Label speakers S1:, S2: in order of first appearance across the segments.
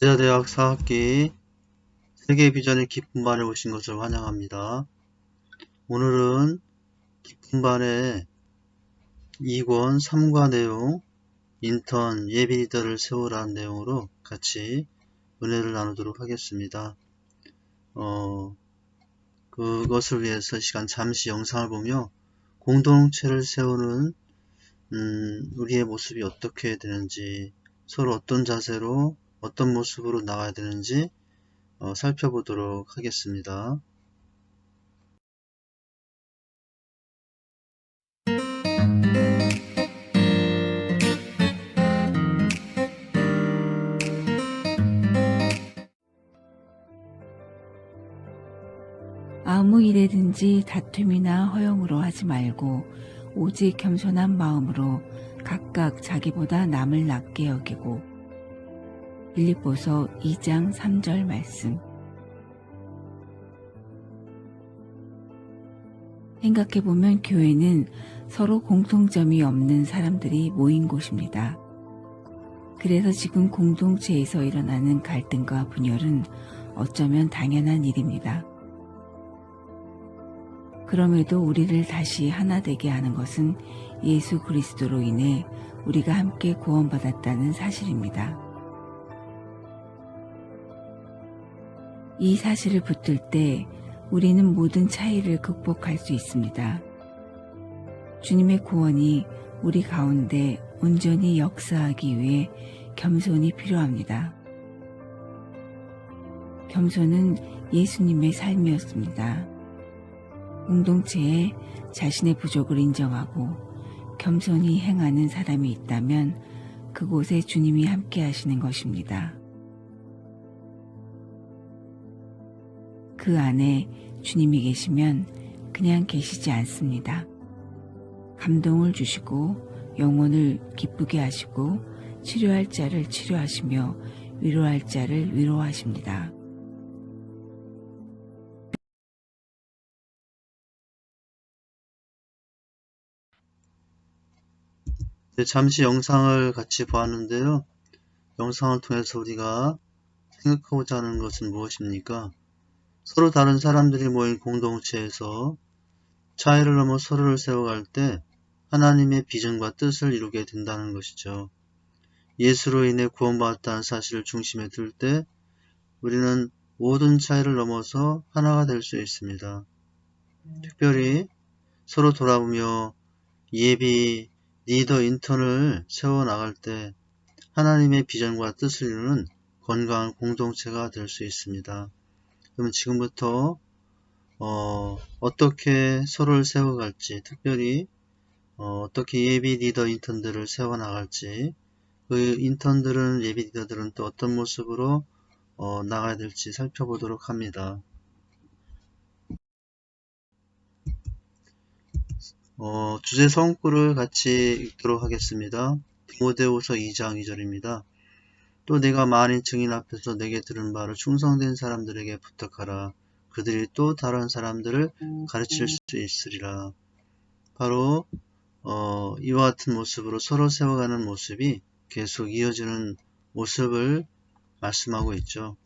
S1: 제자대학 4학기 세계의 비전의 깊은 반에 오신 것을 환영합니다. 오늘은 깊은 반의 2권 3과 내용 인턴 예비 리더를 세우라는 내용으로 같이 은혜를 나누도록 하겠습니다. 그것을 위해서 시간 잠시 영상을 보며 공동체를 세우는 우리의 모습이 어떻게 되는지, 서로 어떤 자세로 어떤 모습으로 나가야 되는지 살펴보도록 하겠습니다.
S2: 아무 일에든지 다툼이나 허영으로 하지 말고 오직 겸손한 마음으로 각각 자기보다 남을 낮게 여기고. 빌립보서 2장 3절 말씀. 생각해보면 교회는 서로 공통점이 없는 사람들이 모인 곳입니다. 그래서 지금 공동체에서 일어나는 갈등과 분열은 어쩌면 당연한 일입니다. 그럼에도 우리를 다시 하나 되게 하는 것은 예수 그리스도로 인해 우리가 함께 구원받았다는 사실입니다. 이 사실을 붙들 때 우리는 모든 차이를 극복할 수 있습니다. 주님의 구원이 우리 가운데 온전히 역사하기 위해 겸손이 필요합니다. 겸손은 예수님의 삶이었습니다. 공동체에 자신의 부족을 인정하고 겸손히 행하는 사람이 있다면 그곳에 주님이 함께 하시는 것입니다. 그 안에 주님이 계시면 그냥 계시지 않습니다. 감동을 주시고 영혼을 기쁘게 하시고 치료할 자를 치료하시며 위로할 자를 위로하십니다.
S1: 잠시 영상을 같이 보았는데요. 영상을 통해서 우리가 생각하고자 하는 것은 무엇입니까? 서로 다른 사람들이 모인 공동체에서 차이를 넘어 서로를 세워갈 때 하나님의 비전과 뜻을 이루게 된다는 것이죠. 예수로 인해 구원받았다는 사실을 중심에 둘 때 우리는 모든 차이를 넘어서 하나가 될 수 있습니다. 특별히 서로 돌아보며 예비 리더 인턴을 세워나갈 때 하나님의 비전과 뜻을 이루는 건강한 공동체가 될 수 있습니다. 그러면 지금부터 어떻게 서로를 세워갈지, 특별히 어떻게 예비 리더 인턴들을 세워나갈지, 그 인턴들은, 예비 리더들은 또 어떤 모습으로 나가야 될지 살펴보도록 합니다. 주제 성구를 같이 읽도록 하겠습니다. 디모데후서 2장 2절입니다. 또 내가 많은 증인 앞에서 내게 들은 바를 충성된 사람들에게 부탁하라. 그들이 또 다른 사람들을 가르칠 수 있으리라. 바로 이와 같은 모습으로 서로 세워가는 모습이 계속 이어지는 모습을 말씀하고 있죠.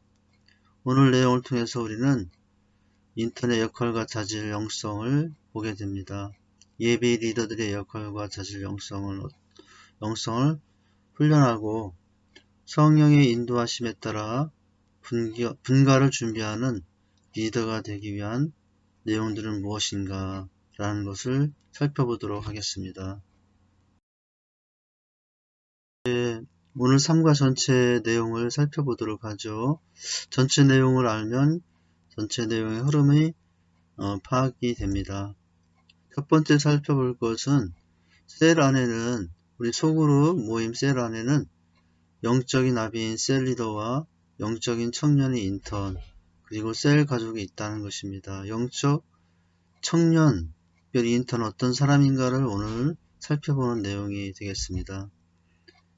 S1: 오늘 내용을 통해서 우리는 인턴의 역할과 자질 영성을 보게 됩니다. 예비 리더들의 역할과 자질 영성을 훈련하고 성령의 인도하심에 따라 분가를 준비하는 리더가 되기 위한 내용들은 무엇인가 라는 것을 살펴보도록 하겠습니다. 오늘 3과 전체 내용을 살펴보도록 하죠. 전체 내용을 알면 전체 내용의 흐름이 파악이 됩니다. 첫 번째 살펴볼 것은 셀 안에는, 우리 소그룹 모임 셀 안에는 영적인 아비인 셀 리더와 영적인 청년의 인턴, 그리고 셀 가족이 있다는 것입니다. 영적 청년, 특별히 인턴 어떤 사람인가를 오늘 살펴보는 내용이 되겠습니다.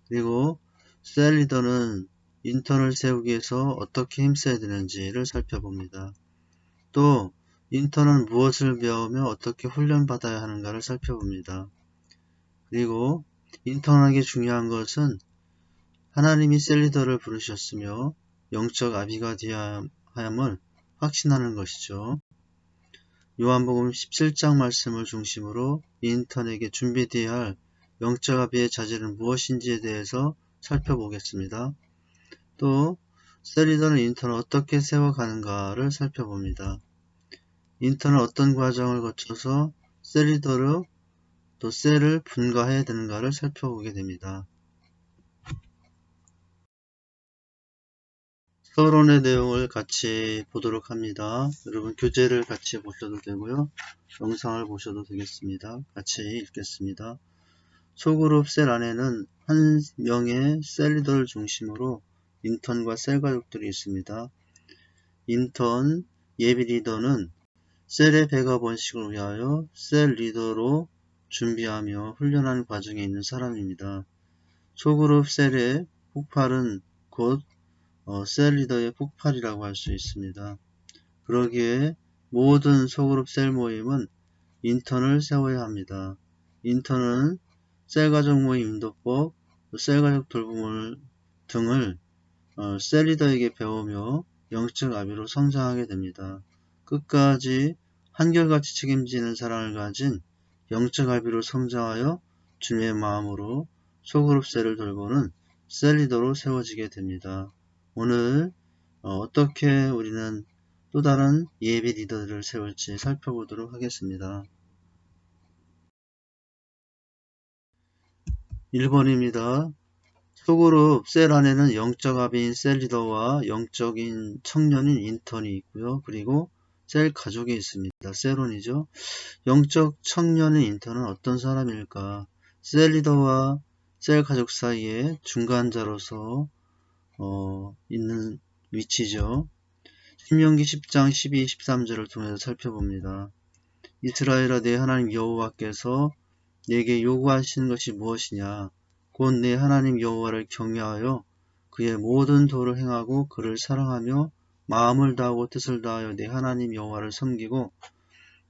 S1: 그리고 셀 리더는 인턴을 세우기 위해서 어떻게 힘써야 되는지를 살펴봅니다. 또 인턴은 무엇을 배우며 어떻게 훈련받아야 하는가를 살펴봅니다. 그리고 인턴에게 중요한 것은 하나님이 셀 리더를 부르셨으며 영적 아비가 되어야 함을 확신하는 것이죠. 요한복음 17장 말씀을 중심으로 인턴에게 준비되어야 할 영적 아비의 자질은 무엇인지에 대해서 살펴보겠습니다. 또 셀리더는 인턴을 어떻게 세워가는가를 살펴봅니다. 인턴은 어떤 과정을 거쳐서 셀리더로 또 셀을 분가해야 되는가를 살펴보게 됩니다. 서론의 내용을 같이 보도록 합니다. 여러분 교재를 같이 보셔도 되고요. 영상을 보셔도 되겠습니다. 같이 읽겠습니다. 소그룹 셀 안에는 한 명의 셀 리더를 중심으로 인턴과 셀 가족들이 있습니다. 인턴 예비 리더는 셀의 백업 원칙을 위하여 셀 리더로 준비하며 훈련하는 과정에 있는 사람입니다. 소그룹 셀의 폭발은 곧 셀 리더의 폭발이라고 할 수 있습니다. 그러기에 모든 소그룹 셀 모임은 인턴을 세워야 합니다. 인턴은 셀 가족 모임 인도법, 셀 가족 돌봄을 등을 셀 리더에게 배우며 영적 아비로 성장하게 됩니다. 끝까지 한결같이 책임지는 사랑을 가진 영적 아비로 성장하여 주님의 마음으로 소그룹 셀을 돌보는 셀 리더로 세워지게 됩니다. 오늘 어떻게 우리는 또 다른 예비 리더들을 세울지 살펴보도록 하겠습니다. 1번입니다. 소그룹 셀 안에는 영적 아비인 셀 리더와 영적인 청년인 인턴이 있고요. 그리고 셀 가족이 있습니다. 셀원이죠. 영적 청년인 인턴은 어떤 사람일까? 셀 리더와 셀 가족 사이에 중간자로서 있는 위치죠. 신명기 10장 12, 13절을 통해서 살펴봅니다. 이스라엘아 내 하나님 여호와께서 내게 요구하시는 것이 무엇이냐? 곧 내 하나님 여호와를 경외하여 그의 모든 도를 행하고 그를 사랑하며 마음을 다하고 뜻을 다하여 내 하나님 여호와를 섬기고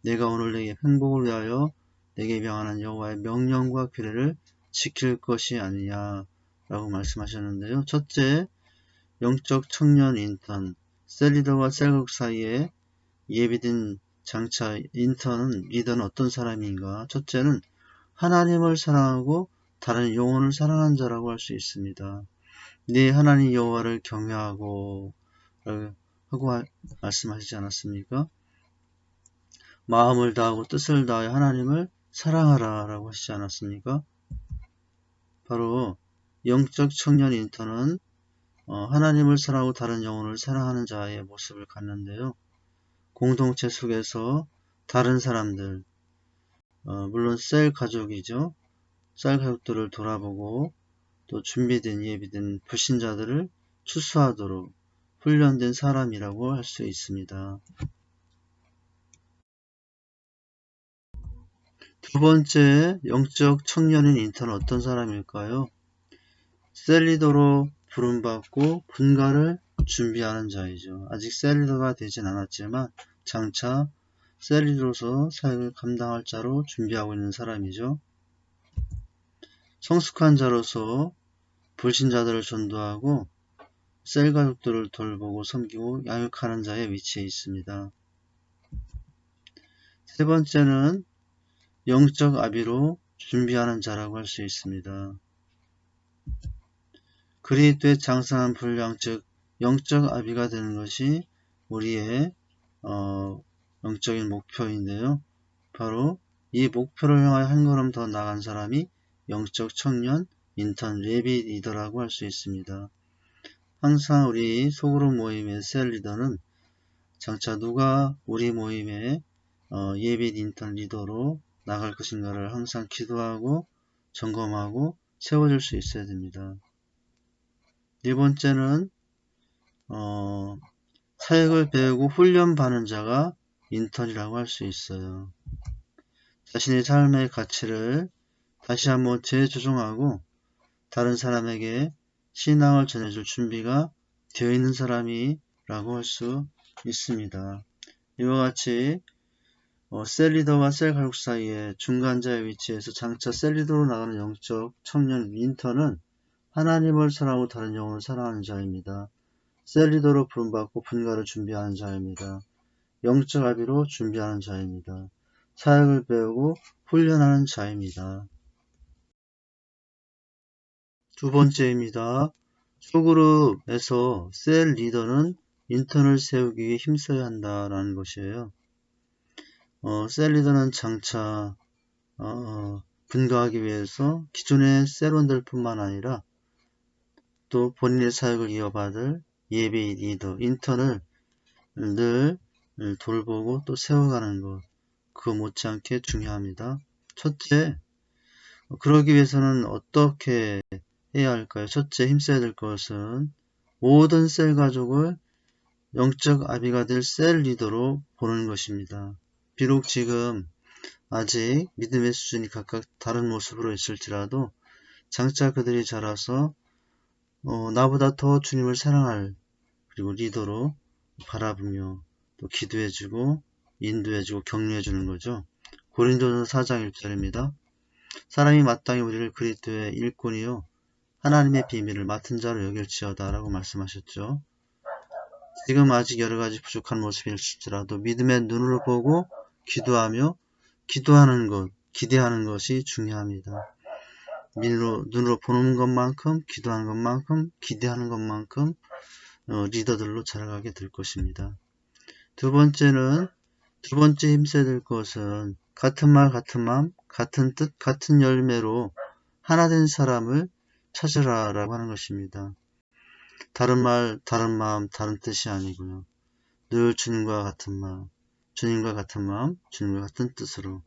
S1: 내가 오늘 내게 행복을 위하여 내게 명하는 여호와의 명령과 규례를 지킬 것이 아니냐 라고 말씀하셨는데요. 첫째, 영적 청년 인턴, 셀 리더와 셀국 사이에 예비된 장차 인턴은 리더는 어떤 사람인가? 첫째는 하나님을 사랑하고 다른 영혼을 사랑한 자라고 할 수 있습니다. 네 하나님 여호와를 경외하고 하고 말씀하시지 않았습니까? 마음을 다하고 뜻을 다하여 하나님을 사랑하라 라고 하시지 않았습니까? 바로 영적 청년 인턴은 하나님을 사랑하고 다른 영혼을 사랑하는 자의 모습을 갖는데요. 공동체 속에서 다른 사람들, 물론 셀 가족이죠. 셀 가족들을 돌아보고 또 준비된 예비된 불신자들을 추수하도록 훈련된 사람이라고 할 수 있습니다. 두 번째, 영적 청년인 인턴은 어떤 사람일까요? 셀 리더로 부름받고 분가를 준비하는 자이죠. 아직 셀 리더가 되진 않았지만 장차 셀 리더로서 사역을 감당할 자로 준비하고 있는 사람이죠. 성숙한 자로서 불신자들을 전도하고 셀 가족들을 돌보고 섬기고 양육하는 자의 위치에 있습니다. 세 번째는 영적 아비로 준비하는 자라고 할 수 있습니다. 그리스도에 장성한 분량 즉 영적 아비가 되는 것이 우리의 영적인 목표인데요. 바로 이 목표를 향하여 한 걸음 더 나간 사람이 영적 청년, 인턴, 예비 리더라고 할 수 있습니다. 항상 우리 소그룹 모임의 셀 리더는 장차 누가 우리 모임의 예비 인턴 리더로 나갈 것인가를 항상 기도하고 점검하고 세워줄 수 있어야 됩니다. 네 번째는 사역을 배우고 훈련받는 자가 인턴이라고 할 수 있어요. 자신의 삶의 가치를 다시 한번 재조정하고 다른 사람에게 신앙을 전해줄 준비가 되어 있는 사람이라고 할 수 있습니다. 이와 같이 셀 리더와 셀 가족 사이의 중간자의 위치에서 장차 셀 리더로 나가는 영적 청년 인턴은 하나님을 사랑하고 다른 영혼을 사랑하는 자입니다. 셀 리더로 부름받고 분가를 준비하는 자입니다. 영적 아비로 준비하는 자입니다. 사역을 배우고 훈련하는 자입니다. 두 번째입니다. 소그룹에서 셀 리더는 인턴을 세우기 위해 힘써야 한다라는 것이에요. 셀 리더는 장차 분가하기 위해서 기존의 셀원들 뿐만 아니라 또 본인의 사역을 이어받을 예비 리더, 인턴을 늘 돌보고 또 세워가는 것, 그거 못지않게 중요합니다. 첫째, 그러기 위해서는 어떻게 해야 할까요? 첫째, 힘써야 될 것은 모든 셀 가족을 영적 아비가 될 셀 리더로 보는 것입니다. 비록 지금 아직 믿음의 수준이 각각 다른 모습으로 있을지라도 장차 그들이 자라서 나보다 더 주님을 사랑할 그리고 리더로 바라보며 또 기도해주고 인도해주고 격려해주는 거죠. 고린도전서 4장 1절입니다. 사람이 마땅히 우리를 그리스도의 일꾼이요 하나님의 비밀을 맡은 자로 여길지어다 라고 말씀하셨죠. 지금 아직 여러가지 부족한 모습일지라도 믿음의 눈으로 보고 기도하며 기도하는 것, 기대하는 것이 중요합니다. 눈으로 보는 것만큼, 기도하는 것만큼, 기대하는 것만큼 리더들로 자라가게 될 것입니다. 두 번째 힘써야 될 것은 같은 말, 같은 마음, 같은 뜻, 같은 열매로 하나 된 사람을 찾으라 라고 하는 것입니다. 다른 말, 다른 마음, 다른 뜻이 아니고요. 늘 주님과 같은 마음, 주님과 같은 마음, 주님과 같은 뜻으로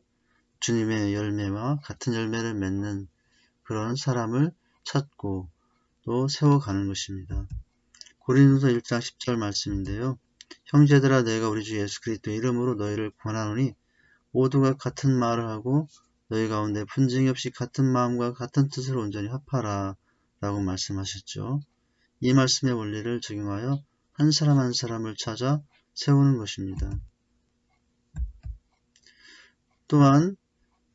S1: 주님의 열매와 같은 열매를 맺는 그런 사람을 찾고 또 세워가는 것입니다. 고린도서 1장 10절 말씀인데요. 형제들아 내가 우리 주 예수 그리스도의 이름으로 너희를 권하노니 모두가 같은 말을 하고 너희 가운데 분쟁이 없이 같은 마음과 같은 뜻으로 온전히 합하라 라고 말씀하셨죠. 이 말씀의 원리를 적용하여 한 사람 한 사람을 찾아 세우는 것입니다. 또한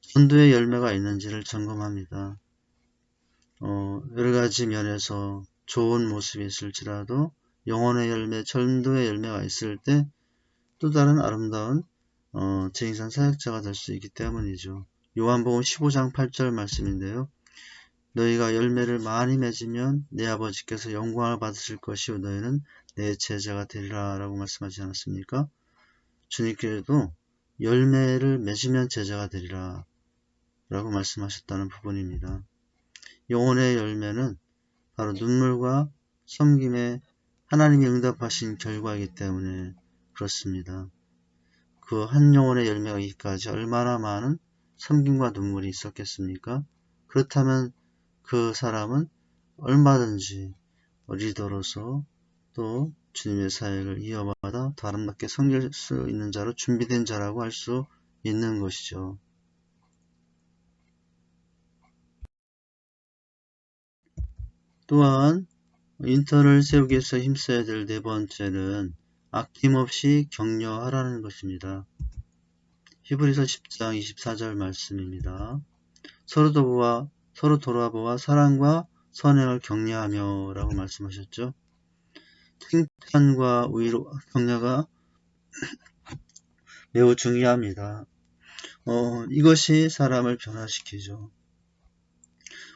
S1: 전도의 열매가 있는지를 점검합니다. 여러 가지 면에서 좋은 모습이 있을지라도 영혼의 열매, 전도의 열매가 있을 때 또 다른 아름다운 제인산 사역자가 될 수 있기 때문이죠. 요한복음 15장 8절 말씀인데요. 너희가 열매를 많이 맺으면 내 아버지께서 영광을 받으실 것이요 너희는 내 제자가 되리라 라고 말씀하지 않았습니까? 주님께서도 열매를 맺으면 제자가 되리라 라고 말씀하셨다는 부분입니다. 영혼의 열매는 바로 눈물과 섬김에 하나님이 응답하신 결과이기 때문에 그렇습니다. 그 한 영혼의 열매가 있기까지 얼마나 많은 섬김과 눈물이 있었겠습니까? 그렇다면 그 사람은 얼마든지 리더로서 또 주님의 사역을 이어받아 더 아름답게 섬길 수 있는 자로 준비된 자라고 할 수 있는 것이죠. 또한 인턴을 세우기 위해서 힘써야 될 네 번째는 아낌없이 격려하라는 것입니다. 히브리서 10장 24절 말씀입니다. 서로 돌아보아 사랑과 선행을 격려하며 라고 말씀하셨죠. 칭찬과 격려가 매우 중요합니다. 이것이 사람을 변화시키죠.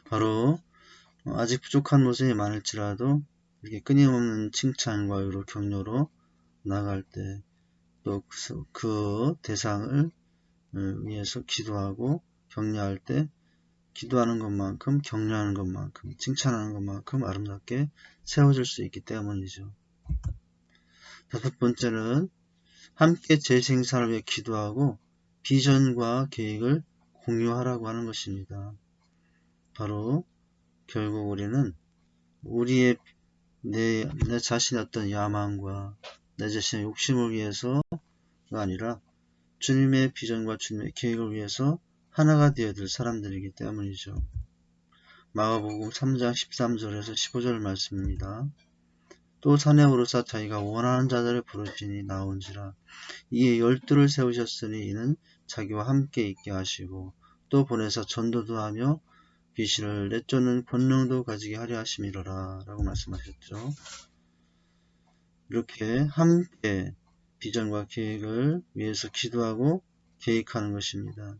S1: 바로 아직 부족한 모습이 많을지라도 이렇게 끊임없는 칭찬과 위로 격려로 나갈 때 또 그 대상을 위해서 기도하고 격려할 때 기도하는 것만큼 격려하는 것만큼 칭찬하는 것만큼 아름답게 세워질 수 있기 때문이죠. 다섯 번째는 함께 재생산을 위해 기도하고 비전과 계획을 공유하라고 하는 것입니다. 바로 결국 우리는 우리의 내 자신의 어떤 야망과 내 자신의 욕심을 위해서가 아니라 주님의 비전과 주님의 계획을 위해서 하나가 되어야 될 사람들이기 때문이죠. 마가복음 3장 13절에서 15절 말씀입니다. 또 산에 오르사 자기가 원하는 자들을 부르시니 나온지라 이에 12를 세우셨으니 이는 자기와 함께 있게 하시고 또 보내서 전도도 하며 귀신을 내쫓는 권능도 가지게 하려 하심이로라 라고 말씀하셨죠. 이렇게 함께 비전과 계획을 위해서 기도하고 계획하는 것입니다.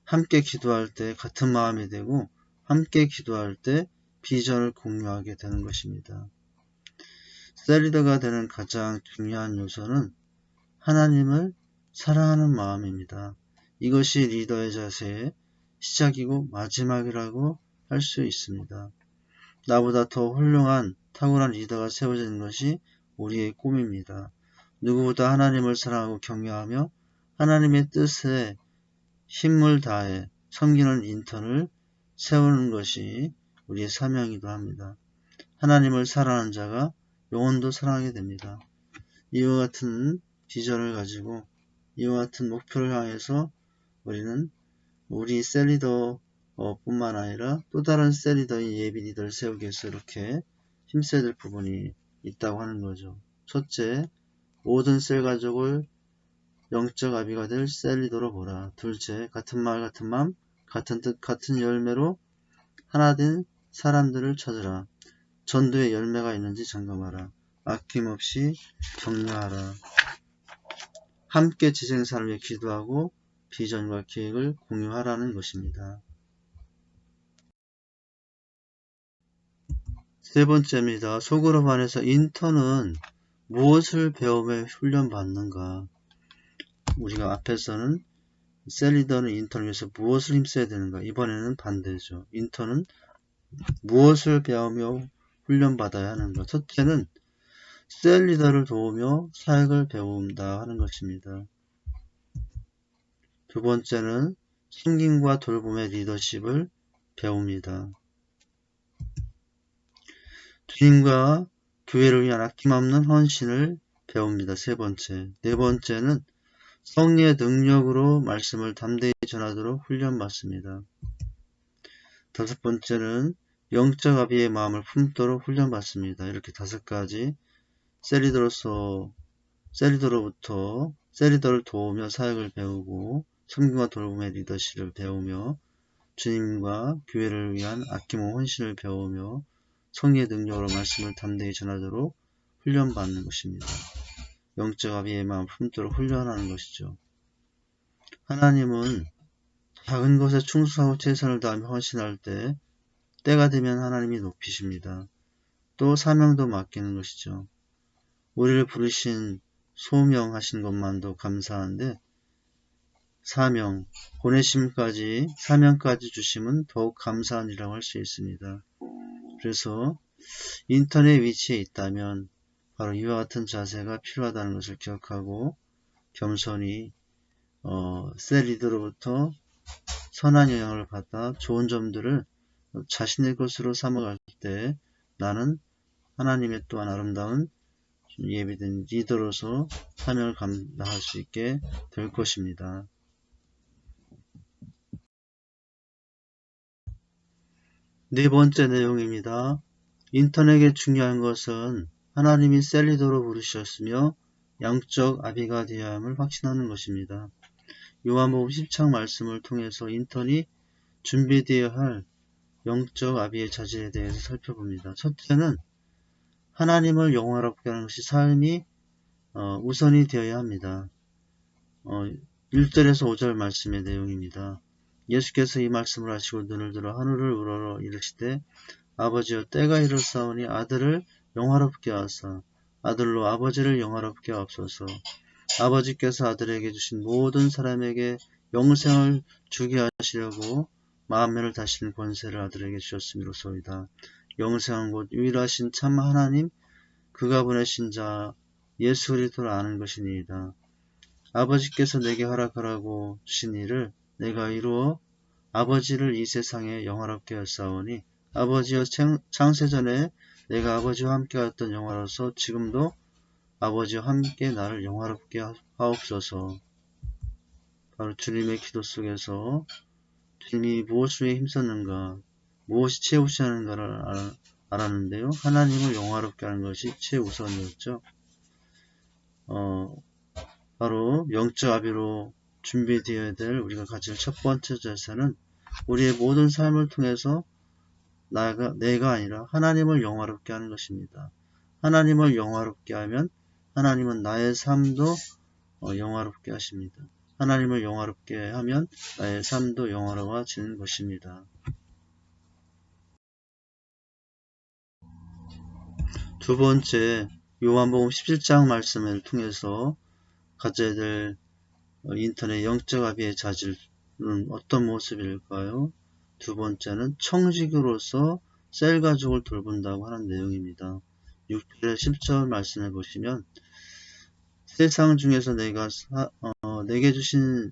S1: 함께 기도할 때 같은 마음이 되고 함께 기도할 때 비전을 공유하게 되는 것입니다. 셀리더가 되는 가장 중요한 요소는 하나님을 사랑하는 마음입니다. 이것이 리더의 자세의 시작이고 마지막이라고 할 수 있습니다. 나보다 더 훌륭한 탁월한 리더가 세워지는 것이 우리의 꿈입니다. 누구보다 하나님을 사랑하고 경외하며 하나님의 뜻에 힘을 다해 섬기는 인턴을 세우는 것이 우리의 사명이기도 합니다. 하나님을 사랑하는 자가 영혼도 사랑하게 됩니다. 이와 같은 비전을 가지고 이와 같은 목표를 향해서 우리는 우리 셀리더 뿐만 아니라 또 다른 셀리더인 예비 리더를 세우기 위해서 이렇게 힘써야 될 부분이 있다고 하는 거죠. 첫째, 모든 셀 가족을 영적 아비가 될 셀리더로 보라. 둘째, 같은 말 같은 마음 같은 뜻 같은 열매로 하나 된 사람들을 찾으라. 전도에 열매가 있는지 점검하라. 아낌없이 격려하라. 함께 지생사를 위해 기도하고 비전과 계획을 공유하라는 것입니다. 세 번째입니다. 속으로 반해서 인턴은 무엇을 배우며 훈련받는가? 우리가 앞에서는 셀리더는 인턴을 위해서 무엇을 힘써야 되는가? 이번에는 반대죠. 인턴은 무엇을 배우며 훈련받아야 하는가? 첫째는 셀리더를 도우며 사역을 배운다 하는 것입니다. 두 번째는 섬김과 돌봄의 리더십을 배웁니다. 주님과 교회를 위한 아낌없는 헌신을 배웁니다. 세 번째. 네 번째는 성령의 능력으로 말씀을 담대히 전하도록 훈련받습니다. 다섯 번째는 영적 아비의 마음을 품도록 훈련받습니다. 이렇게 다섯 가지 셀리더를 도우며 사역을 배우고 섬김과 돌봄의 리더십을 배우며 주님과 교회를 위한 아낌없는 헌신을 배우며 성령의 능력으로 말씀을 담대히 전하도록 훈련받는 것입니다. 영적 아비의 마음 품도록 훈련하는 것이죠. 하나님은 작은 것에 충성하고 최선을 다하며 헌신할 때 때가 되면 하나님이 높이십니다. 또 사명도 맡기는 것이죠. 우리를 부르신 소명하신 것만도 감사한데 사명, 보내심까지 사명까지 주심은 더욱 감사한 일이라고 할 수 있습니다. 그래서 인턴의 위치에 있다면 바로 이와 같은 자세가 필요하다는 것을 기억하고 겸손히 셀 리더로부터 선한 영향을 받아 좋은 점들을 자신의 것으로 삼아갈 때 나는 하나님의 또한 아름다운 예비된 리더로서 사명을 감당할 수 있게 될 것입니다. 네 번째 내용입니다. 인턴에게 중요한 것은 하나님이 셀 리더로 부르셨으며 양적 아비가 되어야 함을 확신하는 것입니다. 요한복음 10장 말씀을 통해서 인턴이 준비되어야 할 영적 아비의 자질에 대해서 살펴봅니다. 첫째는 하나님을 영화롭게 하는 것이 삶이 우선이 되어야 합니다. 1절에서 5절 말씀의 내용입니다. 예수께서 이 말씀을 하시고 눈을 들어 하늘을 우러러 이르시되 아버지여 때가 이르렀사오니 아들을 영화롭게 하사 아들로 아버지를 영화롭게 하옵소서. 아버지께서 아들에게 주신 모든 사람에게 영생을 주게 하시려고 만면을 다스리는 권세를 아들에게 주셨음이로소이다. 영생은 곧 유일하신 참 하나님 그가 보내신 자 예수 그리스도를 아는 것이니이다. 아버지께서 내게 허락하라고 주신 일을 내가 이루어 아버지를 이 세상에 영화롭게 하사오니 아버지여 창세전에 내가 아버지와 함께 하였던 영화로서 지금도 아버지와 함께 나를 영화롭게 하옵소서. 바로 주님의 기도 속에서 주님이 무엇을 위해 힘썼는가, 무엇이 최우선인가를 알았는데요. 하나님을 영화롭게 하는 것이 최우선이었죠. 바로 영적 아비로 준비되어야 될 우리가 가질 첫 번째 자세는 우리의 모든 삶을 통해서 내가 아니라 하나님을 영화롭게 하는 것입니다. 하나님을 영화롭게 하면 하나님은 나의 삶도 영화롭게 하십니다. 하나님을 영화롭게 하면 나의 삶도 영화로워지는 것입니다. 두 번째, 요한복음 17장 말씀을 통해서 가져야 될 인턴의 영적 아비의 자질은 어떤 모습일까요? 두 번째는 청지기로서 셀 가족을 돌본다고 하는 내용입니다. 6절에 10절 말씀해 보시면 세상 중에서 내게 주신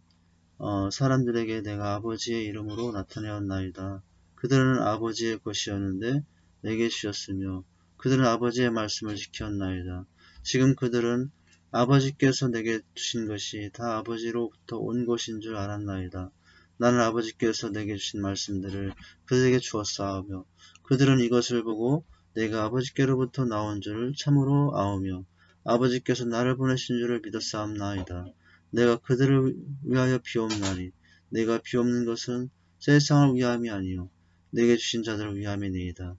S1: 사람들에게 내가 아버지의 이름으로 나타내었나이다. 그들은 아버지의 것이었는데 내게 주셨으며 그들은 아버지의 말씀을 지켰나이다. 지금 그들은 아버지께서 내게 주신 것이 다 아버지로부터 온 것인 줄 알았나이다. 나는 아버지께서 내게 주신 말씀들을 그들에게 주었사오며 그들은 이것을 보고 내가 아버지께로부터 나온 줄을 참으로 아오며 아버지께서 나를 보내신 줄을 믿었사옵나이다. 내가 그들을 위하여 비옵나니 내가 비옵는 것은 세상을 위함이 아니요 내게 주신 자들을 위함이니이다.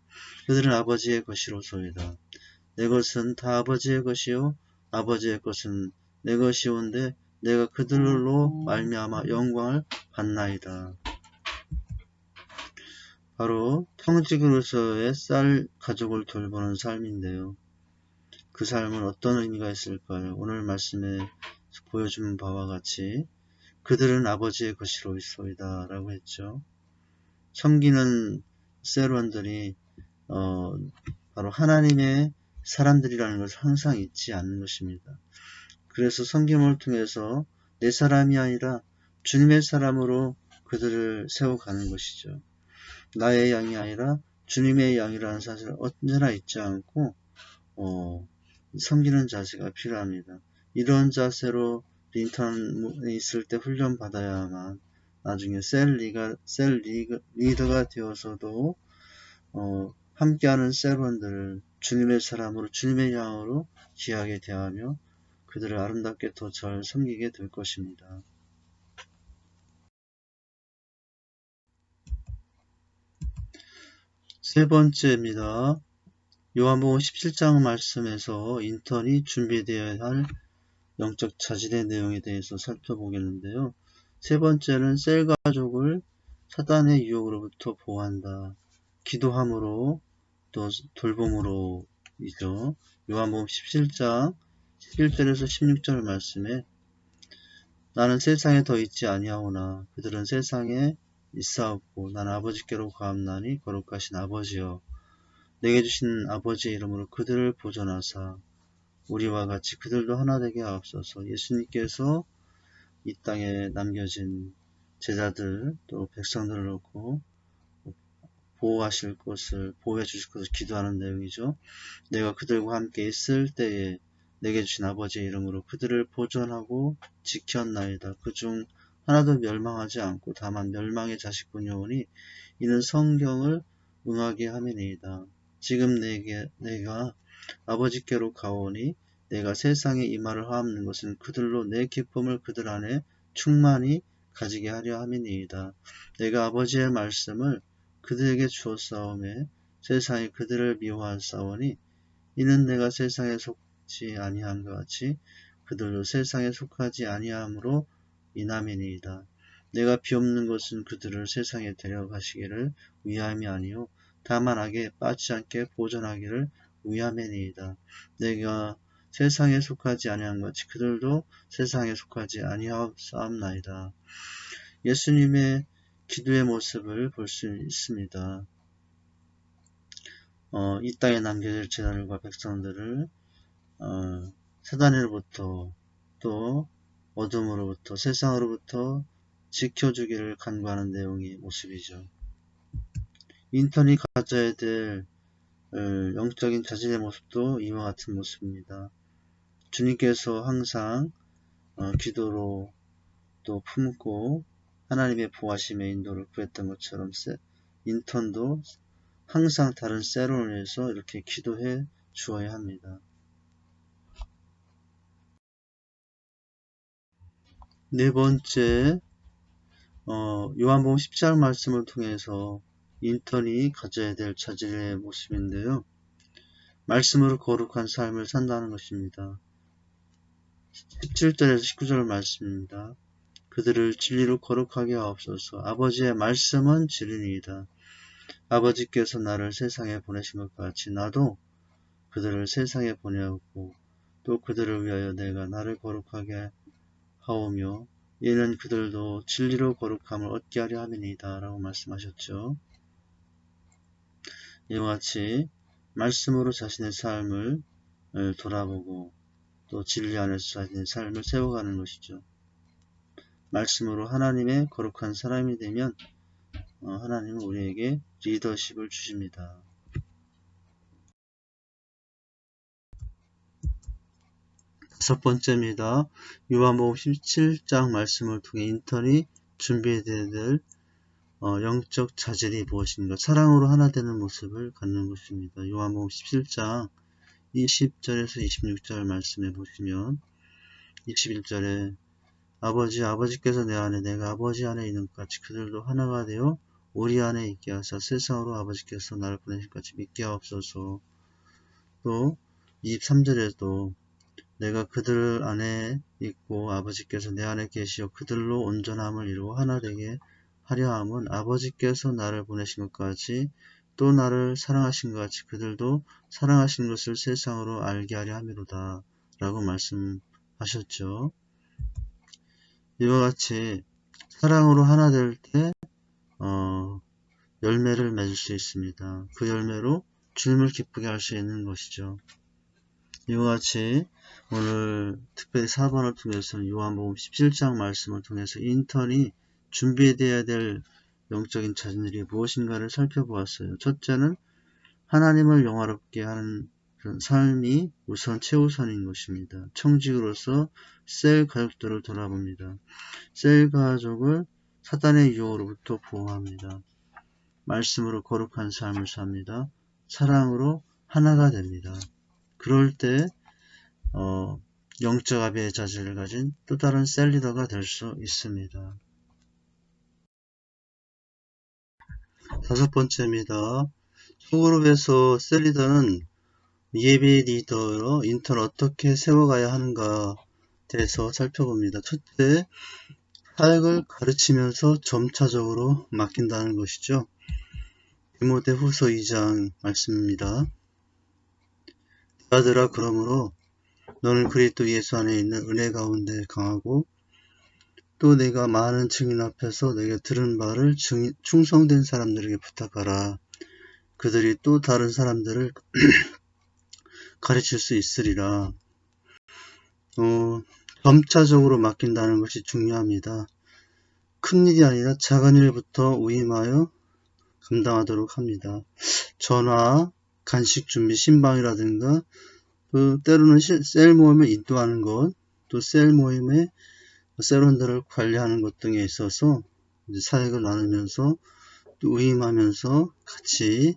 S1: 그들은 아버지의 것이로소이다. 내 것은 다 아버지의 것이요 아버지의 것은 내 것이온데 내가 그들로 말미암아 영광을 받나이다. 바로 평직으로서의 쌀 가족을 돌보는 삶인데요. 그 삶은 어떤 의미가 있을까요? 오늘 말씀에 보여준 바와 같이 그들은 아버지의 것이로소이다 라고 했죠. 섬기는 셀원들이 바로 하나님의 사람들이라는 것을 항상 잊지 않는 것입니다. 그래서 섬김을 통해서 내 사람이 아니라 주님의 사람으로 그들을 세워가는 것이죠. 나의 양이 아니라 주님의 양이라는 사실을 언제나 잊지 않고 섬기는 자세가 필요합니다. 이런 자세로 인턴에 있을 때 훈련 받아야만 나중에 셀 리더가 되어서도 함께하는 셀원들을 주님의 사람으로 주님의 양으로 귀하게 대하며 그들을 아름답게 더 잘 섬기게 될 것입니다. 세 번째입니다. 요한복음 17장 말씀에서 인턴이 준비되어야 할 영적 자질의 내용에 대해서 살펴보겠는데요. 세 번째는 셀 가족을 사단의 유혹으로부터 보호한다. 기도함으로 또 돌봄으로 이죠. 요한복음 17장 11절에서 16절 말씀에 나는 세상에 더 있지 아니하오나 그들은 세상에 있사옵고 나는 아버지께로 가옵나니 거룩하신 아버지여 내게 주신 아버지의 이름으로 그들을 보존하사 우리와 같이 그들도 하나 되게 하옵소서. 예수님께서 이 땅에 남겨진 제자들 또 백성들을 놓고 보호하실 것을 보호해 주실 것을 기도하는 내용이죠. 내가 그들과 함께 있을 때에 내게 주신 아버지의 이름으로 그들을 보존하고 지켰나이다. 그중 하나도 멸망하지 않고 다만 멸망의 자식뿐이오니 이는 성경을 응하게 함이니이다. 지금 내가 아버지께로 가오니 내가 세상에 이 말을 하옵는 것은 그들로 내 기쁨을 그들 안에 충만히 가지게 하려 함이니이다. 내가 아버지의 말씀을 그들에게 주었사오매 세상이 그들을 미워하사오니 이는 내가 세상에 속지 아니함과 같이 그들도 세상에 속하지 아니함으로 인함이니이다. 내가 비옵는 것은 그들을 세상에 데려가시기를 위함이 아니요 다만 악에 빠지지 않게 보존하기를 위함이니이다. 내가 세상에 속하지 아니함 같이 그들도 세상에 속하지 아니하옵나이다. 예수님의 기도의 모습을 볼 수 있습니다. 이 땅에 남겨질 제자들과 백성들을 사단으로부터 또 어둠으로부터 세상으로부터 지켜주기를 간구하는 내용의 모습이죠. 인턴이 가져야 될 영적인 자질의 모습도 이와 같은 모습입니다. 주님께서 항상 기도로 또 품고 하나님의 보호하심의 인도를 구했던 것처럼 인턴도 항상 다른 셀원을 위해서 이렇게 기도해 주어야 합니다. 네 번째, 요한복음 10장 말씀을 통해서 인턴이 가져야 될 자질의 모습인데요. 말씀으로 거룩한 삶을 산다는 것입니다. 17절에서 19절 말씀입니다. 그들을 진리로 거룩하게 하옵소서. 아버지의 말씀은 진리이다. 아버지께서 나를 세상에 보내신 것 같이 나도 그들을 세상에 보내었고 또 그들을 위하여 내가 나를 거룩하게 하오며 이는 그들도 진리로 거룩함을 얻게 하려 함이니이다 라고 말씀하셨죠. 이와 같이 말씀으로 자신의 삶을 돌아보고 또 진리 안에서 자신의 삶을 세워가는 것이죠. 말씀으로 하나님의 거룩한 사람이 되면 하나님은 우리에게 리더십을 주십니다. 첫 번째입니다. 요한복음 17장 말씀을 통해 인턴이 준비되어야 될 영적 자질이 무엇인가? 사랑으로 하나 되는 모습을 갖는 것입니다. 요한복음 17장 20절에서 26절 말씀해 보시면 21절에 아버지께서 내 안에 내가 아버지 안에 있는 것 같이 그들도 하나가 되어 우리 안에 있게 하사 세상으로 아버지께서 나를 보내신 것 같이 믿게 하옵소서. 또 23절에도 내가 그들 안에 있고 아버지께서 내 안에 계시어 그들로 온전함을 이루어 하나 되게 하려 함은 아버지께서 나를 보내신 것 같이 또 나를 사랑하신 것 같이 그들도 사랑하신 것을 세상으로 알게 하려 함이로다 라고 말씀하셨죠. 이와 같이 사랑으로 하나 될 때 열매를 맺을 수 있습니다. 그 열매로 주님을 기쁘게 할 수 있는 것이죠. 이와 같이 오늘 특별히 4번을 통해서 요한복음 17장 말씀을 통해서 인턴이 준비되어야 될 영적인 자질이 무엇인가를 살펴보았어요. 첫째는 하나님을 영화롭게 하는 그런 삶이 우선 최우선인 것입니다. 청직으로서 셀 가족들을 돌아봅니다. 셀 가족을 사단의 유혹으로부터 보호합니다. 말씀으로 거룩한 삶을 삽니다. 사랑으로 하나가 됩니다. 그럴 때 영적 아비의 자질을 가진 또 다른 셀 리더가 될 수 있습니다. 다섯 번째입니다. 소그룹에서 셀 리더는 예배 리더로 인턴을 어떻게 세워가야 하는가 대해서 살펴봅니다. 첫째, 사역을 가르치면서 점차적으로 맡긴다는 것이죠. 디모데후서 2장 말씀입니다. 아들아 그러므로 너는 그리스도 예수 안에 있는 은혜 가운데 강하고 또 내가 많은 증인 앞에서 내게 들은 바를 충성된 사람들에게 부탁하라. 그들이 또 다른 사람들을 가르칠 수 있으리라. 점차적으로 맡긴다는 것이 중요합니다. 큰 일이 아니라 작은 일부터 위임하여 감당하도록 합니다. 전화, 간식 준비, 신방이라든가 때로는 셀 모임을 인도하는 것, 또 셀 모임의 셀원들을 관리하는 것 등에 있어서 사역을 나누면서 또 위임하면서 같이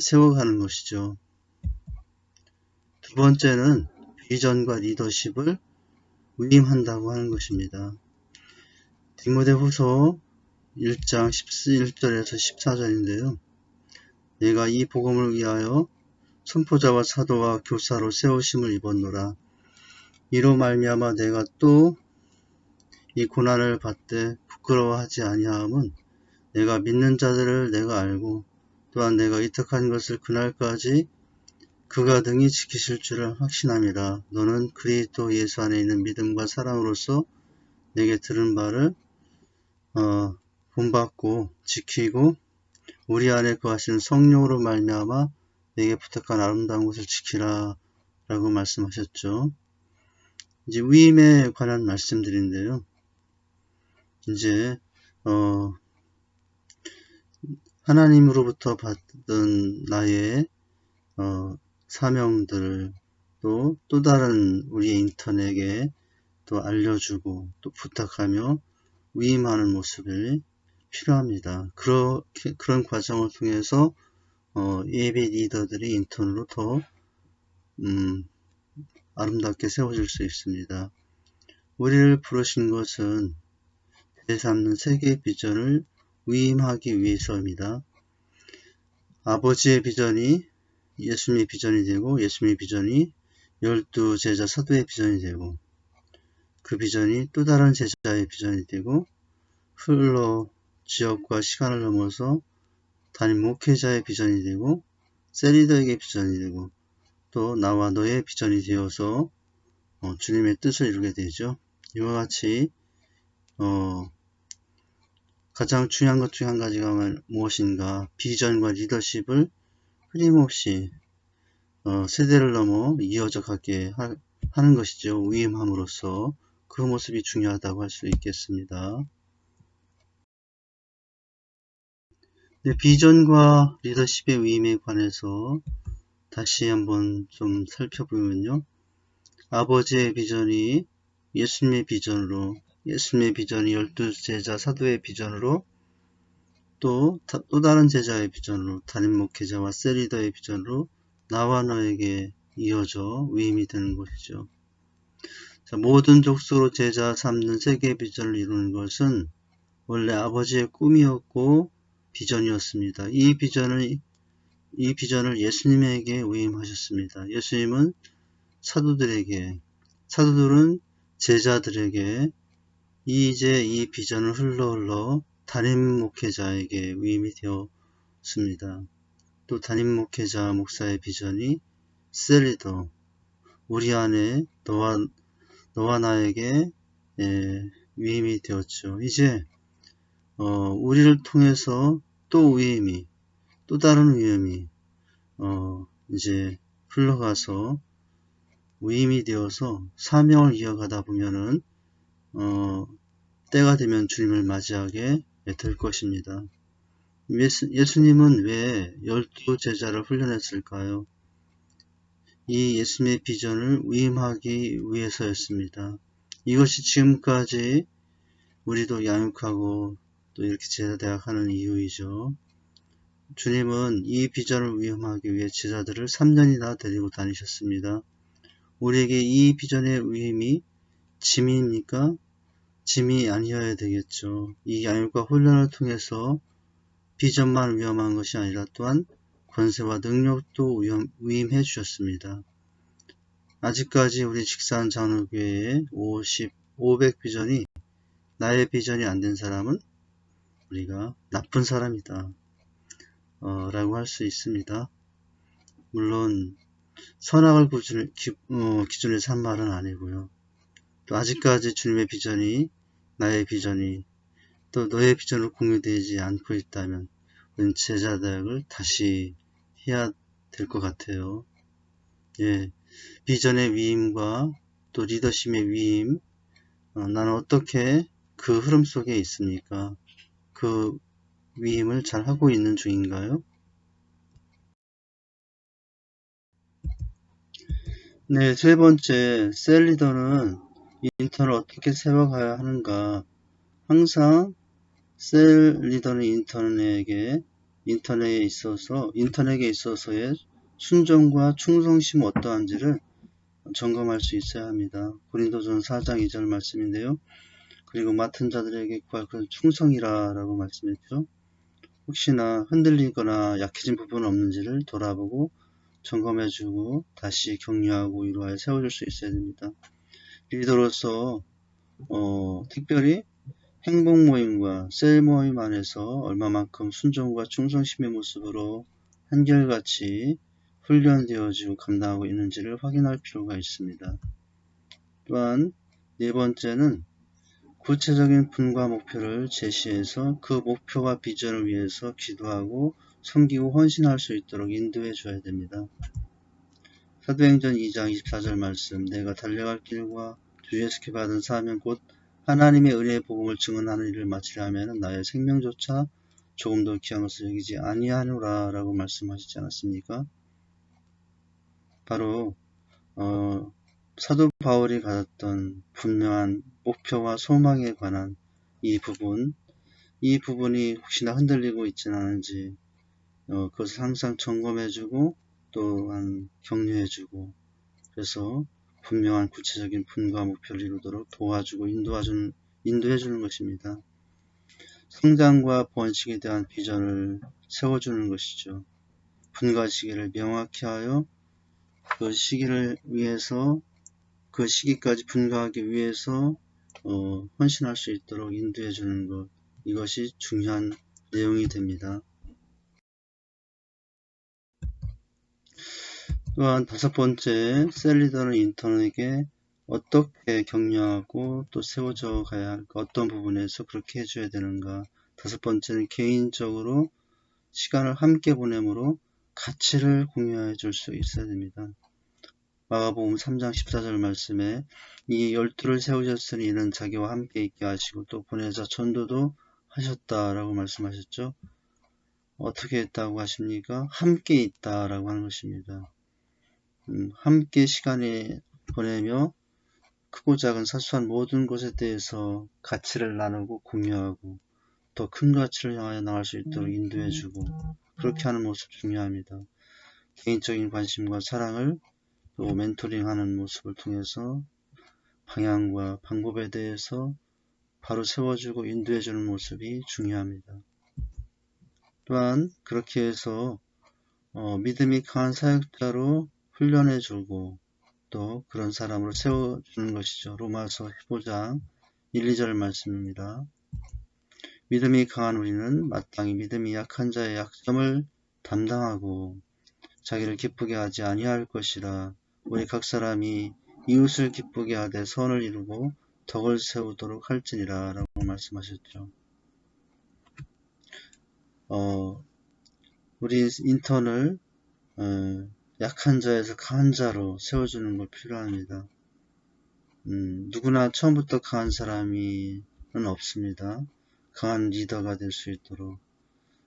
S1: 세워가는 것이죠. 두 번째는 비전과 리더십을 위임한다고 하는 것입니다. 디모데후서 1장 11절에서 14절인데요. 내가 이 복음을 위하여 선포자와 사도와 교사로 세우심을 입었노라. 이로 말미암아 내가 또 이 고난을 받되 부끄러워하지 아니함은 내가 믿는 자들을 내가 알고 또한 내가 위탁한 것을 그날까지 그가 등이 지키실 줄을 확신함이라. 너는 그리스도 예수 안에 있는 믿음과 사랑으로서 내게 들은 바를 본받고 지키고 우리 안에 거하시는 성령으로 말미암아 내게 부탁한 아름다운 것을 지키라 라고 말씀하셨죠. 이제 위임에 관한 말씀들인데요. 이제 하나님으로부터 받은 나의 사명들을 또 다른 우리 인턴에게 또 알려주고 또 부탁하며 위임하는 모습이 필요합니다. 그런 과정을 통해서 예배 리더들이 인턴으로 더 아름답게 세워질 수 있습니다. 우리를 부르신 것은 제3는 세계의 비전을 위임하기 위해서입니다. 아버지의 비전이 예수님의 비전이 되고, 예수님의 비전이 12제자 사도의 비전이 되고, 그 비전이 또 다른 제자의 비전이 되고, 흘러 지역과 시간을 넘어서 담임 목회자의 비전이 되고, 셀리더에게 비전이 되고, 또 나와 너의 비전이 되어서 주님의 뜻을 이루게 되죠. 이와 같이 가장 중요한 것 중 한 가지가 무엇인가, 비전과 리더십을 끊임없이 세대를 넘어 이어져 가게 하는 것이죠. 위임함으로써 그 모습이 중요하다고 할 수 있겠습니다. 네, 비전과 리더십의 위임에 관해서 다시 한번 좀 살펴보면요. 아버지의 비전이 예수님의 비전으로, 예수님의 비전이 12제자 사도의 비전으로, 또 다른 제자의 비전으로, 담임 목회자와 셀리더의 비전으로 나와 너에게 이어져 위임이 되는 것이죠. 자, 모든 족속으로 제자 삼는 세계의 비전을 이루는 것은 원래 아버지의 꿈이었고 비전이었습니다. 이 비전을 예수님에게 위임하셨습니다. 예수님은 사도들은 제자들에게 이제 이 비전을 흘러 담임 목회자에게 위임이 되었습니다. 또 담임 목회자 목사의 비전이 셀리더, 우리 안에 너와 나에게 위임이 되었죠. 이제 우리를 통해서 또 다른 위임이 이제 흘러가서 위임이 되어서 사명을 이어가다 보면은 때가 되면 주님을 맞이하게 될 것입니다. 예수님은 왜 12제자를 훈련했을까요? 이 예수님의 비전을 위임하기 위해서였습니다. 이것이 지금까지 우리도 양육하고 또 이렇게 제자대학하는 이유이죠. 주님은 이 비전을 위임하기 위해 제자들을 3년이나 데리고 다니셨습니다. 우리에게 이 비전의 위임이 짐입니까? 짐이 아니어야 되겠죠. 이 양육과 훈련을 통해서 비전만 위임한 것이 아니라 또한 권세와 능력도 위임해 주셨습니다. 아직까지 우리 직산 장로교회의 500 비전이 나의 비전이 안 된 사람은 우리가 나쁜 사람이다 라고 할 수 있습니다. 물론 선악을 기준으로 한 말은 아니고요. 또 아직까지 주님의 비전이, 나의 비전이, 또 너의 비전으로 공유되지 않고 있다면 제자대학을 다시 해야 될 것 같아요. 예, 비전의 위임과 또 리더십의 위임, 나는 어떻게 그 흐름 속에 있습니까? 그 위임을 잘 하고 있는 중인가요? 네, 세 번째, 셀 리더는 인턴을 어떻게 세워가야 하는가? 항상 셀 리더는 인턴에게 있어서의 순종과 충성심이 어떠한지를 점검할 수 있어야 합니다. 고린도전 4장 2절 말씀인데요. 그리고 맡은 자들에게 구할 것은 충성이라고 말씀했죠. 혹시나 흔들리거나 약해진 부분은 없는지를 돌아보고 점검해주고 다시 격려하고 위로하여 세워줄 수 있어야 됩니다. 리더로서 특별히 행복 모임과 셀 모임 안에서 얼마만큼 순종과 충성심의 모습으로 한결같이 훈련되어지고 감당하고 있는지를 확인할 필요가 있습니다. 또한 네 번째는 구체적인 분과 목표를 제시해서 그 목표와 비전을 위해서 기도하고 섬기고 헌신할 수 있도록 인도해 줘야 됩니다. 사도행전 2장 24절 말씀, 내가 달려갈 길과 주 예수께 받은 사명 곧 하나님의 은혜의 복음을 증언하는 일을 마치려 하면 나의 생명조차 조금 더 귀한 것을 여기지 아니하노라 라고 말씀하시지 않았습니까? 바로 사도 바울이 가졌던 분명한 목표와 소망에 관한 이 부분이 혹시나 흔들리고 있지는 않은지 그것을 항상 점검해주고 또한 격려해주고 그래서 분명한 구체적인 분과 목표를 이루도록 도와주고 인도해주는 것입니다. 성장과 번식에 대한 비전을 세워주는 것이죠. 분가 시기를 명확히 하여 그 시기를 위해서 그 시기까지 분가하기 위해서 헌신할 수 있도록 인도해 주는 것, 이것이 중요한 내용이 됩니다. 또한 5번째, 셀리더는 인턴에게 어떻게 격려하고 또 세워져 가야 할까, 어떤 부분에서 그렇게 해줘야 되는가. 5번째는 개인적으로 시간을 함께 보내므로 가치를 공유해 줄 수 있어야 됩니다. 마가복음 3장 14절 말씀에 이 12를 세우셨으니 이는 자기와 함께 있게 하시고 또 보내자 전도도 하셨다라고 말씀하셨죠. 어떻게 했다고 하십니까? 함께 있다라고 하는 것입니다. 함께 시간을 보내며 크고 작은 사소한 모든 것에 대해서 가치를 나누고 공유하고 더 큰 가치를 향하여 나갈 수 있도록 인도해주고 그렇게 하는 모습 중요합니다. 개인적인 관심과 사랑을 또 멘토링하는 모습을 통해서 방향과 방법에 대해서 바로 세워주고 인도해주는 모습이 중요합니다. 또한 그렇게 해서 믿음이 강한 사역자로 훈련해주고 또 그런 사람으로 세워주는 것이죠. 로마서 15장 1, 2절 말씀입니다. 믿음이 강한 우리는 마땅히 믿음이 약한 자의 약점을 담당하고 자기를 기쁘게 하지 아니할 것이라. 우리 각 사람이 이웃을 기쁘게 하되 선을 이루고 덕을 세우도록 할지니라 라고 말씀하셨죠. 우리 인턴을 약한 자에서 강한 자로 세워주는 것 필요합니다. 누구나 처음부터 강한 사람은 없습니다. 강한 리더가 될 수 있도록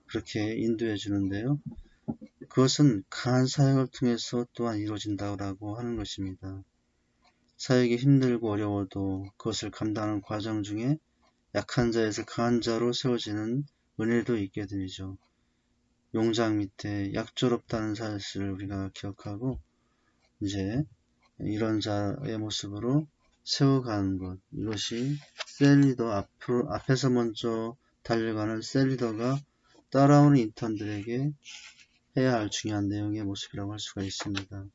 S1: 그렇게 인도해 주는데요. 그것은 강한 사역을 통해서 또한 이루어진다고 하는 것입니다. 사역이 힘들고 어려워도 그것을 감당하는 과정 중에 약한 자에서 강한 자로 세워지는 은혜도 있게 되죠. 용장 밑에 약조롭다는 사실을 우리가 기억하고 이제 이런 자의 모습으로 세워가는 것, 이것이 셀리더 앞에서 먼저 달려가는 셀리더가 따라오는 인턴들에게 해야 할 중요한 내용의 모습이라고 할 수가 있습니다.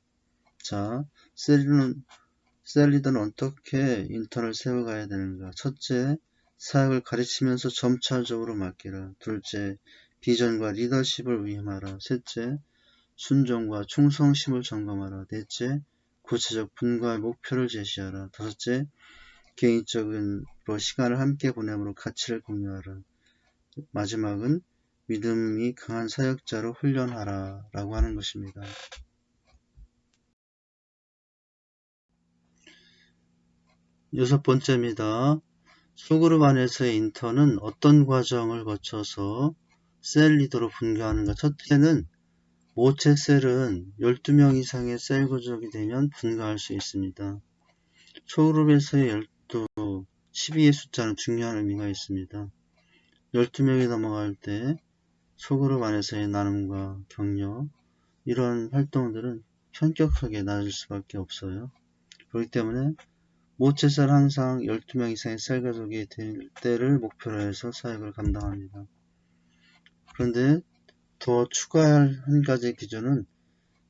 S1: 자, 셀리더는 어떻게 인턴을 세워가야 되는가? 첫째, 사역을 가르치면서 점차적으로 맡기라. 둘째, 비전과 리더십을 위임하라. 셋째, 순종과 충성심을 점검하라. 넷째, 구체적 분과의 목표를 제시하라. 다섯째, 개인적으로 시간을 함께 보내므로 가치를 공유하라. 마지막은 믿음이 강한 사역자로 훈련하라 라고 하는 것입니다. 여섯 번째입니다. 소그룹 안에서의 인턴은 어떤 과정을 거쳐서 셀 리더로 분가하는가? 첫째는 모체 셀은 12명 이상의 셀 구족이 되면 분가할 수 있습니다. 소그룹에서의 12의 숫자는 중요한 의미가 있습니다. 12명이 넘어갈 때 소그룹 안에서의 나눔과 격려, 이런 활동들은 현격하게 낮을 수밖에 없어요. 그렇기 때문에 모체셀 항상 12명 이상의 셀 가족이 될 때를 목표로 해서 사역을 감당합니다. 그런데 더 추가할 한 가지 기준은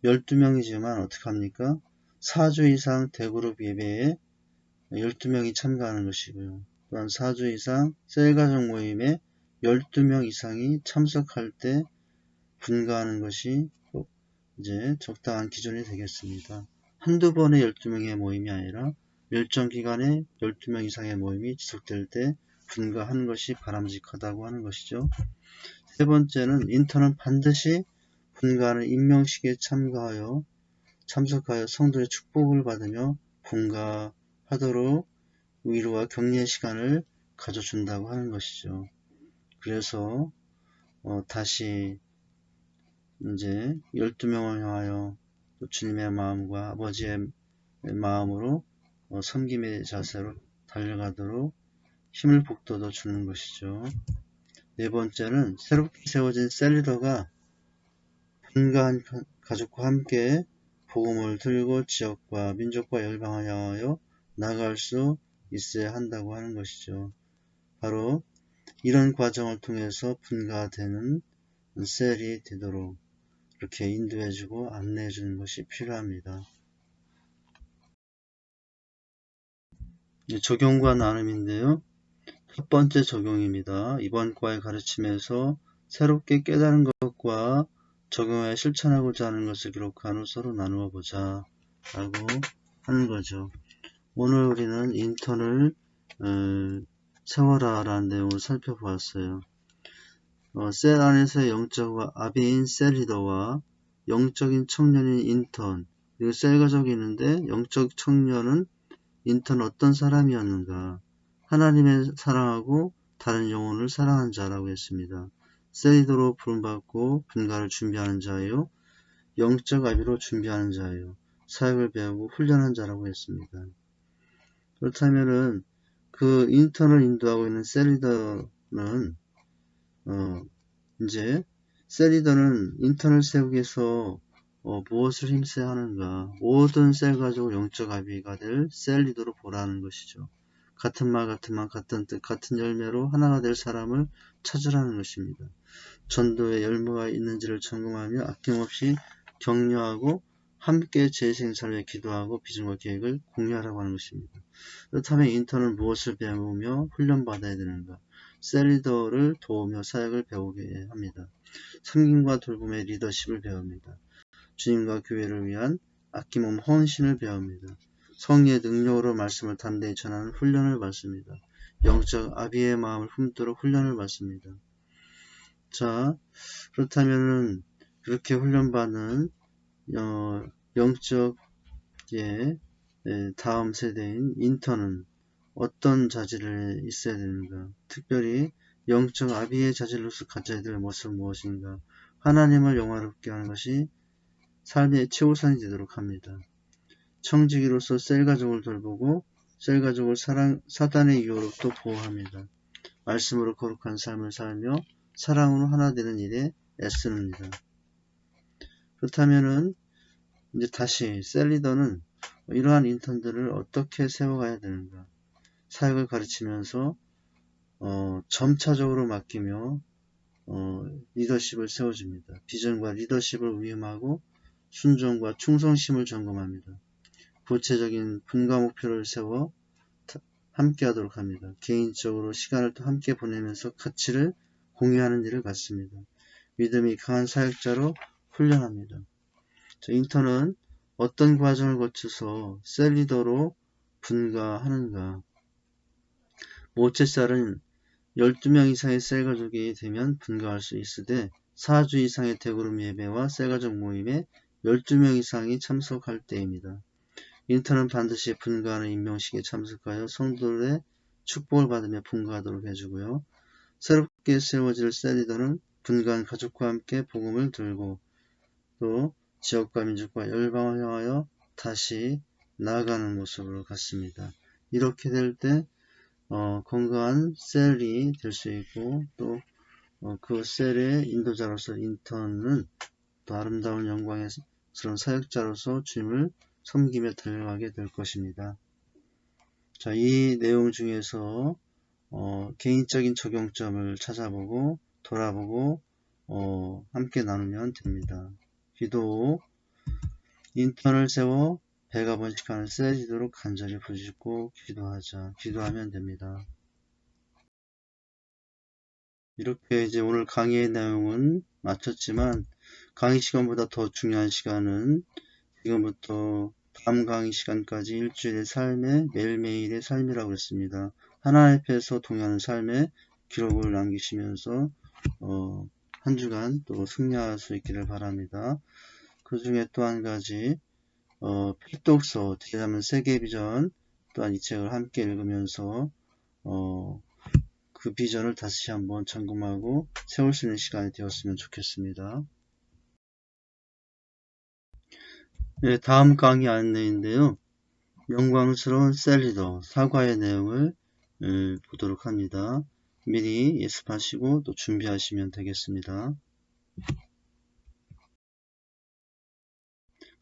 S1: 12명이지만 어떻게 합니까? 4주 이상 대그룹 예배에 12명이 참가하는 것이고요. 또한 4주 이상 셀 가족 모임에 12명 이상이 참석할 때 분가하는 것이 이제 적당한 기준이 되겠습니다. 한두 번의 12명의 모임이 아니라 일정 기간에 12명 이상의 모임이 지속될 때 분가하는 것이 바람직하다고 하는 것이죠. 세 번째는 인턴은 반드시 분가하는 임명식에 참석하여 성도의 축복을 받으며 분가하도록 위로와 격려의 시간을 가져준다고 하는 것이죠. 그래서 다시 이제 12명을 향하여 주님의 마음과 아버지의 마음으로 섬김의 자세로 달려가도록 힘을 북돋워 주는 것이죠. 네 번째는 새롭게 세워진 셀리더가 분가한 가족과 함께 복음을 들고 지역과 민족과 열방을 향하여 나아갈 수 있어야 한다고 하는 것이죠. 바로 이런 과정을 통해서 분가되는 셀이 되도록, 이렇게 인도해주고 안내해주는 것이 필요합니다. 적용과 나눔인데요. 첫 번째 적용입니다. 이번 과의 가르침에서 새롭게 깨달은 것과 적용하여 실천하고자 하는 것을 기록한 후 서로 나누어 보자 라고 하는 거죠. 오늘 우리는 인턴을 세워라 라는 내용을 살펴보았어요. 셀 안에서의 영적 아비인 셀 리더와 영적인 청년인 인턴, 그리고 셀 가족이 있는데 영적 청년은 인턴 어떤 사람이었는가? 하나님의 사랑하고 다른 영혼을 사랑하는 자라고 했습니다. 셀 리더로 부름받고 분가를 준비하는 자예요. 영적 아비로 준비하는 자예요. 사역을 배우고 훈련한 자라고 했습니다. 그렇다면은 그 인턴을 인도하고 있는 셀 리더는 이제 셀 리더는 인턴을 세우기 위해서 무엇을 힘써야 하는가? 모든 셀 가족을 영적 아비가 될 셀 리더로 보라는 것이죠. 같은 말, 같은 마음, 같은 뜻, 같은 열매로 하나가 될 사람을 찾으라는 것입니다. 전도에 열매가 있는지를 점검하며 아낌없이 격려하고 함께 재생 삶에 기도하고 비전과 계획을 공유하라고 하는 것입니다. 그렇다면 인턴은 무엇을 배우며 훈련받아야 되는가? 셀 리더를 도우며 사역을 배우게 합니다. 섬김과 돌봄의 리더십을 배웁니다. 주님과 교회를 위한 아낌없는 헌신을 배웁니다. 성령의 능력으로 말씀을 담대히 전하는 훈련을 받습니다. 영적 아비의 마음을 품도록 훈련을 받습니다. 자, 그렇다면은 그렇게 훈련받는 영적 다음 세대인 인턴은 어떤 자질이 있어야 되는가? 특별히 영적 아비의 자질로서 가져야 될 모습은 무엇인가? 하나님을 영화롭게 하는 것이 삶의 최우선이 되도록 합니다. 청지기로서 셀 가족을 돌보고 셀 가족을 사단의 유혹으로부터 보호합니다. 말씀으로 거룩한 삶을 살며 사랑으로 하나 되는 일에 애쓰는니다. 그렇다면은 이제 다시 셀 리더는 이러한 인턴들을 어떻게 세워가야 되는가? 사역을 가르치면서 점차적으로 맡기며 리더십을 세워줍니다. 비전과 리더십을 위임하고 순종과 충성심을 점검합니다. 구체적인 분과 목표를 세워 함께 하도록 합니다. 개인적으로 시간을 또 함께 보내면서 가치를 공유하는 일을 갖습니다. 믿음이 강한 사역자로 훈련합니다. 인턴은 어떤 과정을 거쳐서 셀 리더로 분가하는가? 모체살은 12명 이상의 셀 가족이 되면 분가할 수 있으되 4주 이상의 대그룹 예배와 셀 가족 모임에 12명 이상이 참석할 때입니다. 인턴은 반드시 분가하는 임명식에 참석하여 성도들의 축복을 받으며 분가하도록 해주고요. 새롭게 세워질 셀 리더는 분가한 가족과 함께 복음을 들고 또 지역과 민족과 열방을 향하여 다시 나아가는 모습으로 갔습니다. 이렇게 될 때 건강한 셀이 될 수 있고 또 그 셀의 인도자로서 인턴은 또 아름다운 영광스러운 사역자로서 주님을 섬기며 달려가게 될 것입니다. 자, 이 내용 중에서 개인적인 적용점을 찾아보고 돌아보고 함께 나누면 됩니다. 기도, 인턴을 세워 배가 번식하는 셀 리더로 간절히 부르짖고 기도하자. 기도하면 됩니다. 이렇게 이제 오늘 강의의 내용은 마쳤지만 강의 시간보다 더 중요한 시간은 지금부터 다음 강의 시간까지 일주일의 삶의 매일매일의 삶이라고 했습니다. 하나님 앞에서 동행하는 삶의 기록을 남기시면서 한 주간 또 승리할 수 있기를 바랍니다. 그 중에 또 한 가지 필독서 제자면 세계 비전 또한 이 책을 함께 읽으면서 그 비전을 다시 한번 점검하고 세울 수 있는 시간이 되었으면 좋겠습니다. 네, 다음 강의 안내인데요. 영광스러운 셀 리더 사과의 내용을 보도록 합니다. 미리 예습하시고 또 준비하시면 되겠습니다.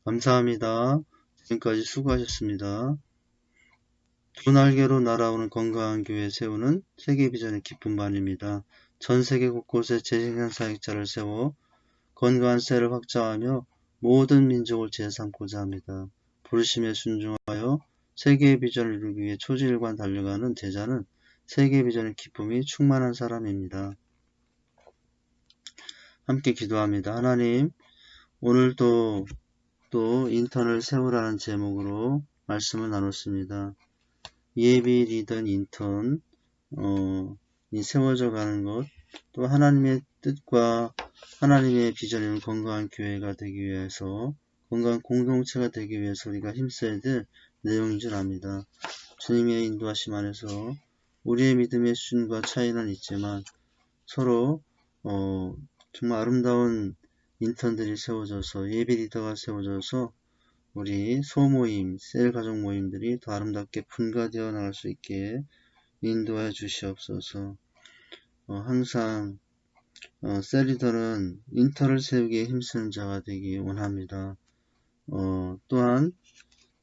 S1: 감사합니다. 지금까지 수고하셨습니다. 두 날개로 날아오는 건강한 교회 세우는 세계 비전의 기쁜 반입니다. 전 세계 곳곳에 재생산 사역자를 세워 건강한 셀을 확장하며 모든 민족을 재삼고자 합니다. 부르심에 순종하여 세계의 비전을 이루기 위해 초지일관 달려가는 제자는 세계의 비전의 기쁨이 충만한 사람입니다. 함께 기도합니다. 하나님, 오늘도 또 인턴을 세우라는 제목으로 말씀을 나눴습니다. 예비 리더 인턴, 이 세워져 가는 것, 또 하나님의 뜻과 하나님의 비전인 건강한 교회가 되기 위해서, 건강한 공동체가 되기 위해서 우리가 힘써야 될 내용인 줄 압니다. 주님의 인도하심 안에서 우리의 믿음의 수준과 차이는 있지만 서로 정말 아름다운 인턴들이 세워져서 예비 리더가 세워져서 우리 소모임, 셀 가족 모임들이 더 아름답게 분가되어 나갈 수 있게 인도해 주시옵소서. 항상 셀 리더는 인턴을 세우기에 힘쓰는 자가 되기 원합니다. 또한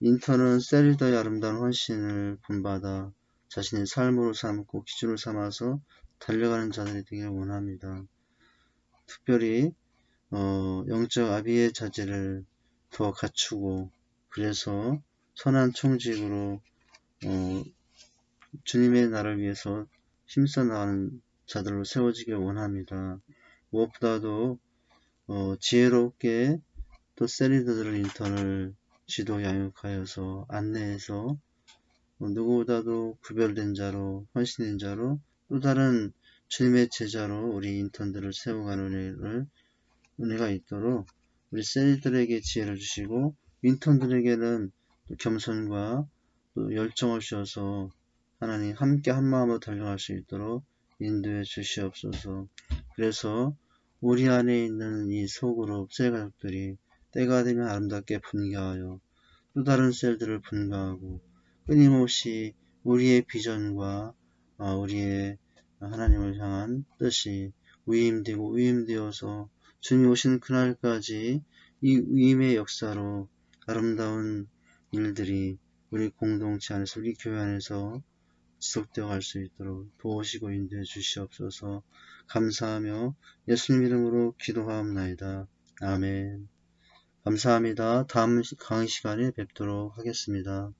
S1: 인턴은 셀 리더의 아름다운 헌신을 본받아 자신의 삶으로 삼고 기준을 삼아서 달려가는 자들이 되기를 원합니다. 특별히 영적 아비의 자질을 더 갖추고 그래서 선한 총직으로 주님의 나라를 위해서 힘써 나가는 자들로 세워지길 원합니다. 무엇보다도 지혜롭게 또 셀리더들 인턴을 지도 양육하여서 안내해서 누구보다도 구별된 자로 헌신된 자로 또 다른 주님의 제자로 우리 인턴들을 세워가는 은혜가 있도록 우리 셀리더들에게 지혜를 주시고 인턴들에게는 또 겸손과 또 열정을 주셔서 하나님 함께 한마음으로 달려갈 수 있도록 인도해 주시옵소서. 그래서 우리 안에 있는 이 소그룹 셀 가족들이 때가 되면 아름답게 분가하여 또 다른 셀들을 분가하고 끊임없이 우리의 비전과 우리의 하나님을 향한 뜻이 위임되고 위임되어서 주님 오시는 그날까지 이 위임의 역사로 아름다운 일들이 우리 공동체 안에서 우리 교회 안에서 지속되어 갈 수 있도록 도우시고 인도해 주시옵소서. 감사하며 예수님 이름으로 기도하옵나이다. 아멘. 감사합니다. 다음 강의 시간에 뵙도록 하겠습니다.